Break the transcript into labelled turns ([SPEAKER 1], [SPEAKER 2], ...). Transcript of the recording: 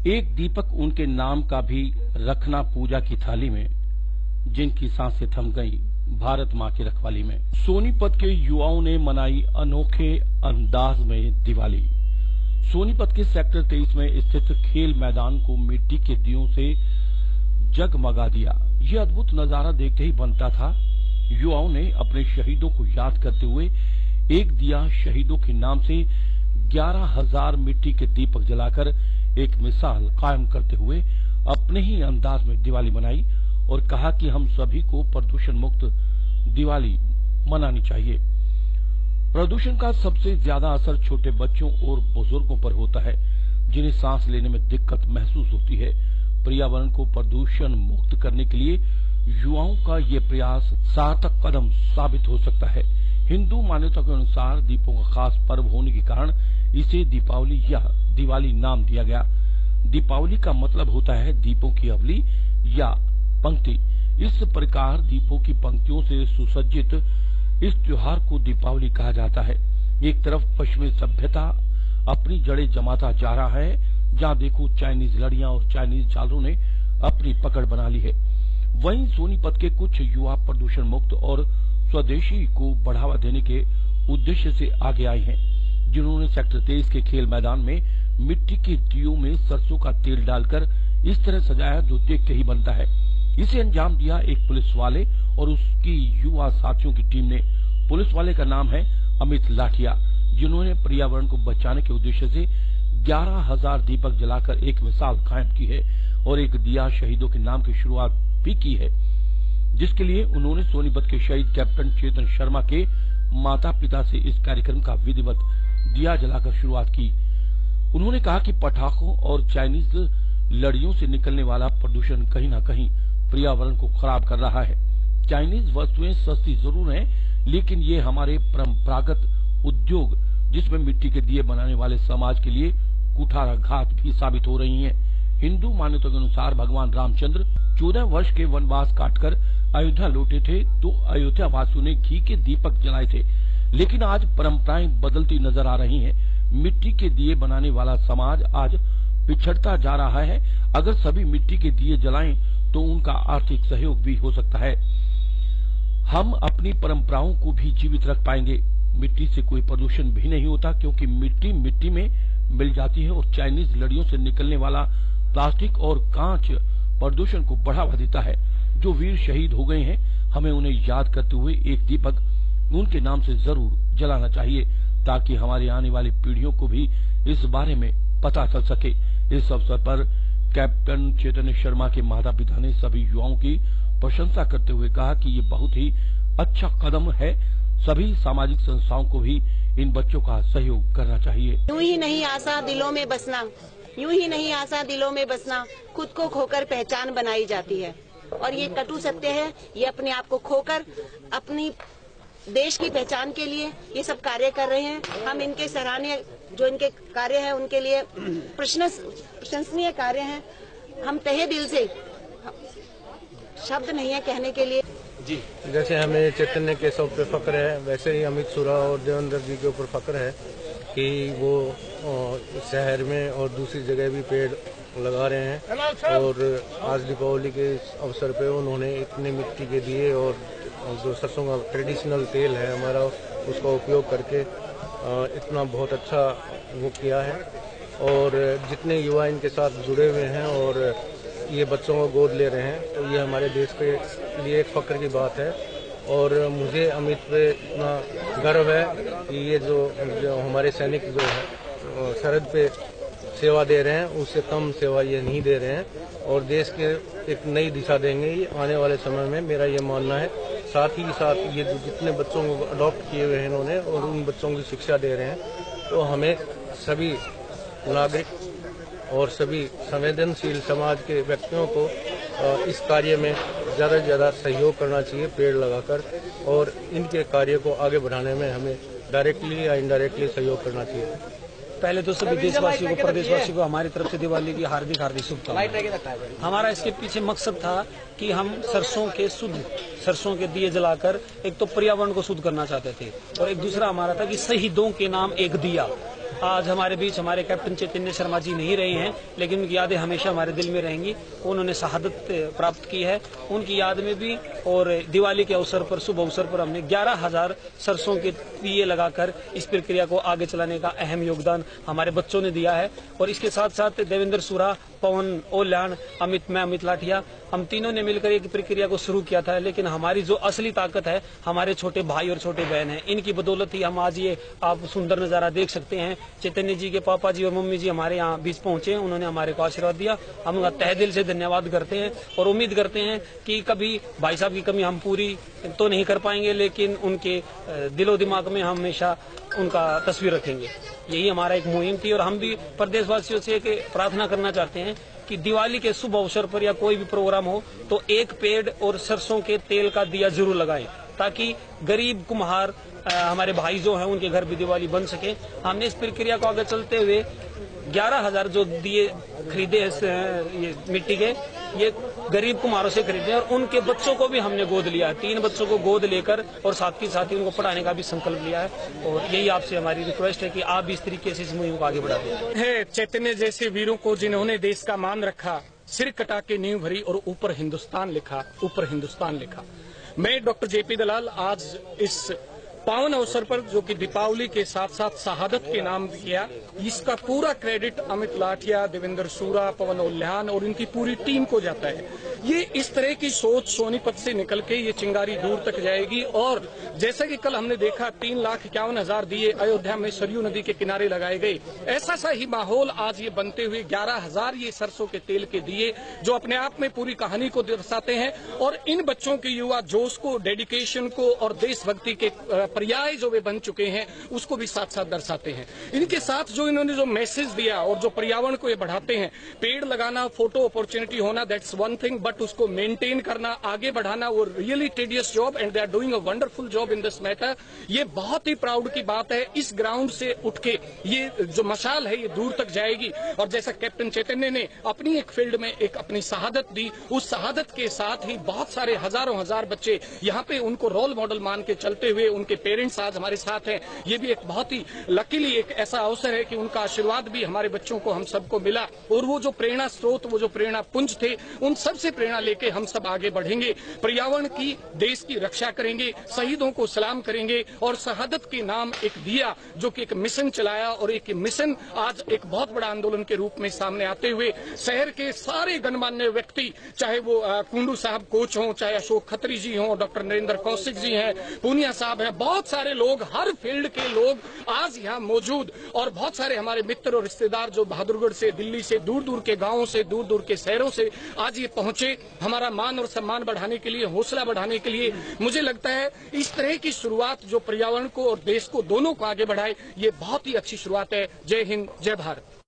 [SPEAKER 1] एक दीपक उनके नाम का भी रखना पूजा की थाली में, जिनकी सांसें थम गई भारत माँ की रखवाली में। सोनीपत के युवाओं ने मनाई अनोखे अंदाज में दिवाली। सोनीपत के सेक्टर 23 में स्थित खेल मैदान को मिट्टी के दियों से जगमगा दिया। ये अद्भुत नजारा देखते ही बनता था। युवाओं ने अपने शहीदों को याद करते हुए एक दिया शहीदों के नाम से 11,000 मिट्टी के दीपक जलाकर एक मिसाल कायम करते हुए अपने ही अंदाज में दिवाली मनाई और कहा कि हम सभी को प्रदूषण मुक्त दिवाली मनानी चाहिए। प्रदूषण का सबसे ज्यादा असर छोटे बच्चों और बुजुर्गों पर होता है, जिन्हें सांस लेने में दिक्कत महसूस होती है। पर्यावरण को प्रदूषण मुक्त करने के लिए युवाओं का ये प्रयास सार्थक कदम साबित हो सकता है। हिंदू मान्यता के अनुसार दीपों का खास पर्व होने के कारण इसे दीपावली या दिवाली नाम दिया गया। दीपावली का मतलब होता है दीपों की अवली या पंक्ति। इस प्रकार दीपों की पंक्तियों से सुसज्जित इस त्योहार को दीपावली कहा जाता है। एक तरफ पश्चिमी सभ्यता अपनी जड़ें जमाता जा रहा है, जहां देखो चाइनीज लड़ियां और चाइनीज झालरों ने अपनी पकड़ बना ली है। वहीं सोनीपत के कुछ युवा प्रदूषण मुक्त और स्वदेशी को बढ़ावा देने के उद्देश्य से आगे आए हैं, जिन्होंने सेक्टर 23 के खेल मैदान में मिट्टी के दियों में सरसों का तेल डालकर इस तरह सजाया जो देख के ही बनता है। इसे अंजाम दिया एक पुलिस वाले और उसकी युवा साथियों की टीम ने। पुलिस वाले का नाम है अमित लाठिया, जिन्होंने पर्यावरण को बचाने के उद्देश्य से 11,000 दीपक जलाकर एक मिसाल कायम की है और एक दिया शहीदों के नाम की शुरुआत भी की है, जिसके लिए उन्होंने सोनीपत के शहीद कैप्टन चेतन शर्मा के माता पिता से इस कार्यक्रम का विधिवत दिया जलाकर शुरुआत की। उन्होंने कहा कि पटाखों और चाइनीज लड़ियों से निकलने वाला प्रदूषण कहीं न कहीं पर्यावरण को खराब कर रहा है। चाइनीज वस्तुएं सस्ती जरूर हैं, लेकिन ये हमारे परंपरागत उद्योग जिसमें मिट्टी के दिए बनाने वाले समाज के लिए कुठाराघात भी साबित हो रही हैं। हिंदू मान्यता के अनुसार भगवान रामचंद्र 14 वर्ष के वनवास काटकर अयोध्या लौटे थे, तो अयोध्या वासियों ने घी के दीपक जलाए थे। लेकिन आज परंपराएं बदलती नजर आ रही हैं। मिट्टी के दिए बनाने वाला समाज आज पिछड़ता जा रहा है। अगर सभी मिट्टी के दिए जलाएं तो उनका आर्थिक सहयोग भी हो सकता है। हम अपनी परंपराओं को भी जीवित रख पाएंगे। मिट्टी से कोई प्रदूषण भी नहीं होता, क्योंकि मिट्टी में मिल जाती है और चाइनीज लड़ियों से निकलने वाला प्लास्टिक और कांच प्रदूषण को बढ़ावा देता है। जो वीर शहीद हो गए हैं, हमें उन्हें याद करते हुए एक दीपक उनके नाम से जरूर जलाना चाहिए, ताकि हमारी आने वाली पीढ़ियों को भी इस बारे में पता चल सके। इस अवसर पर कैप्टन चेतन शर्मा के माता पिता ने सभी युवाओं की प्रशंसा करते हुए कहा कि ये बहुत ही अच्छा कदम है। सभी सामाजिक संस्थाओं को भी इन बच्चों का सहयोग करना चाहिए।
[SPEAKER 2] यूं ही नहीं आशा दिलों में बसना, यूं ही नहीं आशा दिलों में बसना, खुद को खोकर पहचान बनाई जाती है। और ये कटु सत्य है। ये अपने आप को खोकर अपनी देश की पहचान के लिए ये सब कार्य कर रहे हैं। हम इनके सराहनीय जो इनके कार्य है उनके लिए प्रशंसनीय कार्य हैं। हम तहे दिल से, शब्द नहीं है कहने के लिए।
[SPEAKER 3] जी, जैसे हमें चैतन्य केशव पे फक्र है, वैसे ही अमित सुरा और देवेंद्र जी के ऊपर फक्र है कि वो शहर में और दूसरी जगह भी पेड़ लगा रहे हैं। और आज दीपावली के अवसर पे उन्होंने इतने मिट्टी के दिए और जो सरसों का ट्रेडिशनल तेल है हमारा, उसका उपयोग करके इतना बहुत अच्छा वो किया है। और जितने युवा इनके साथ जुड़े हुए हैं और ये बच्चों को गोद ले रहे हैं, तो ये हमारे देश के लिए एक फक्र की बात है। और मुझे अमित पे इतना गर्व है कि ये जो हमारे सैनिक जो है सरहद पे सेवा दे रहे हैं, उससे कम सेवा ये नहीं दे रहे हैं और देश के एक नई दिशा देंगे ये आने वाले समय में, मेरा ये मानना है। साथ ही साथ ये जितने बच्चों को अडॉप्ट किए हुए हैं इन्होंने और उन बच्चों की शिक्षा दे रहे हैं, तो हमें सभी नागरिक और सभी संवेदनशील समाज के व्यक्तियों को इस कार्य में ज़्यादा से ज़्यादा सहयोग करना चाहिए पेड़ लगाकर, और इनके कार्य को आगे बढ़ाने में हमें डायरेक्टली या इनडायरेक्टली सहयोग करना चाहिए।
[SPEAKER 4] पहले तो सभी देशवासियों को, प्रदेशवासियों को हमारी तरफ से दिवाली की हार्दिक हार्दिक शुभकामनाएं। हमारा इसके पीछे मकसद था कि हम सरसों के दिए जलाकर एक तो पर्यावरण को शुद्ध करना चाहते थे, और एक दूसरा हमारा था कि शहीदों के नाम एक दिया। आज हमारे बीच हमारे कैप्टन चैतन्य शर्मा जी नहीं रहे हैं, लेकिन उनकी यादें हमेशा हमारे दिल में रहेंगी। उन्होंने शहादत प्राप्त की है, उनकी याद में भी। और दिवाली के अवसर पर, शुभ अवसर पर हमने 11,000 सरसों के दिए लगाकर इस प्रक्रिया को आगे चलाने का अहम योगदान हमारे बच्चों ने दिया है। और इसके साथ साथ देवेंद्र सूरा, पवन ओल्यान, अमित लाठिया, हम तीनों ने मिलकर एक प्रक्रिया को शुरू किया था। लेकिन हमारी जो असली ताकत है हमारे छोटे भाई और छोटे बहन हैं, इनकी बदौलत ही हम आज ये आप सुंदर नजारा देख सकते हैं। चैतन्य जी के पापा जी और मम्मी जी हमारे यहाँ बीच पहुंचे, उन्होंने हमारे को आशीर्वाद दिया। हम उनका तहे दिल से धन्यवाद करते हैं और उम्मीद करते हैं कि कभी भाई साहब की कमी हम पूरी तो नहीं कर पाएंगे, लेकिन उनके दिलो दिमाग में हम हमेशा उनका तस्वीर रखेंगे। यही हमारा एक मुहिम थी। और हम भी प्रदेशवासियों से प्रार्थना करना चाहते हैं कि दिवाली के शुभ अवसर पर या कोई भी प्रोग्राम हो तो एक पेड़ और सरसों के तेल का दिया जरूर लगाएं, ताकि गरीब कुम्हार हमारे भाई जो हैं उनके घर भी दिवाली बन सके। हमने इस प्रक्रिया को आगे चलते हुए 11,000 जो दिए खरीदे ये मिट्टी के, ये गरीब कुम्हारों से खरीदे और उनके बच्चों को भी हमने गोद लिया है। 3 बच्चों को गोद लेकर और साथ ही उनको पढ़ाने का भी संकल्प लिया है। और यही आपसे हमारी रिक्वेस्ट है कि आप भी इस तरीके से इस मुहिम को आगे बढ़ाते हैं।
[SPEAKER 5] चैतन्य जैसे वीरों को जिन्होंने देश का मान रखा, सिर कटा के नींव भरी और ऊपर हिंदुस्तान लिखा। मैं डॉक्टर जेपी दलाल आज इस पावन अवसर पर, जो कि दीपावली के साथ साथ शहादत के नाम किया, इसका पूरा क्रेडिट अमित लाठिया, देवेंद्र सूरा, पवन ओल्यान और इनकी पूरी टीम को जाता है। ये इस तरह की सोच सोनीपत से निकल के ये चिंगारी दूर तक जाएगी। और जैसा कि कल हमने देखा 3,51,000 दिए अयोध्या में सरयू नदी के किनारे लगाए गए, ऐसा सा ही माहौल आज ये बनते हुए 11,000 ये सरसों के तेल के दिए, जो अपने आप में पूरी कहानी को दर्शाते हैं और इन बच्चों के युवा जोश को, डेडिकेशन को और देशभक्ति के पर्याय जो वे बन चुके हैं उसको भी साथ साथ दर्शाते हैं। इनके साथ जो इन्होंने जो मैसेज दिया और जो पर्यावरण को ये बढ़ाते हैं, पेड़ लगाना, फोटो अपॉर्चुनिटी होना, दैट्स वन थिंग, बट उसको मेंटेन करना, आगे बढ़ाना, वो really tedious job and they are doing a wonderful job in this matter. ये बहुत ही प्राउड की बात है। इस ग्राउंड से उठ के ये जो मशाल है ये दूर तक जाएगी। और जैसा कैप्टन चैतन्य ने अपनी एक फील्ड में एक अपनी शहादत दी, उस शहादत के साथ ही बहुत सारे हजारों हजार बच्चे यहाँ पे उनको रोल मॉडल मान के चलते हुए, उनके पेरेंट्स आज हमारे साथ हैं। ये भी एक बहुत ही लकीली एक ऐसा अवसर है कि उनका आशीर्वाद भी हमारे बच्चों को, हम सबको मिला। और वो जो प्रेरणा स्रोत, वो जो प्रेरणा पुंज थे, उन सब से प्रेरणा लेके हम सब आगे बढ़ेंगे, पर्यावरण की, देश की रक्षा करेंगे, शहीदों को सलाम करेंगे और शहादत के नाम एक दिया, जो कि एक मिशन चलाया और एक मिशन आज एक बहुत बड़ा आंदोलन के रूप में सामने आते हुए शहर के सारे गणमान्य व्यक्ति, चाहे वो कुंडू साहब कोच हों, चाहे अशोक खत्री जी हों, डॉक्टर नरेंद्र कौशिक जी हैं, पूनिया साहब हैं, बहुत सारे लोग, हर फील्ड के लोग आज यहाँ मौजूद। और बहुत सारे हमारे मित्र और रिश्तेदार जो बहादुरगढ़ से, दिल्ली से, दूर दूर के गांवों से, दूर दूर के शहरों से आज ये पहुंचे, हमारा मान और सम्मान बढ़ाने के लिए, हौसला बढ़ाने के लिए। मुझे लगता है इस तरह की शुरुआत जो पर्यावरण को और देश को दोनों को आगे बढ़ाए, ये बहुत ही अच्छी शुरुआत है। जय हिंद, जय भारत।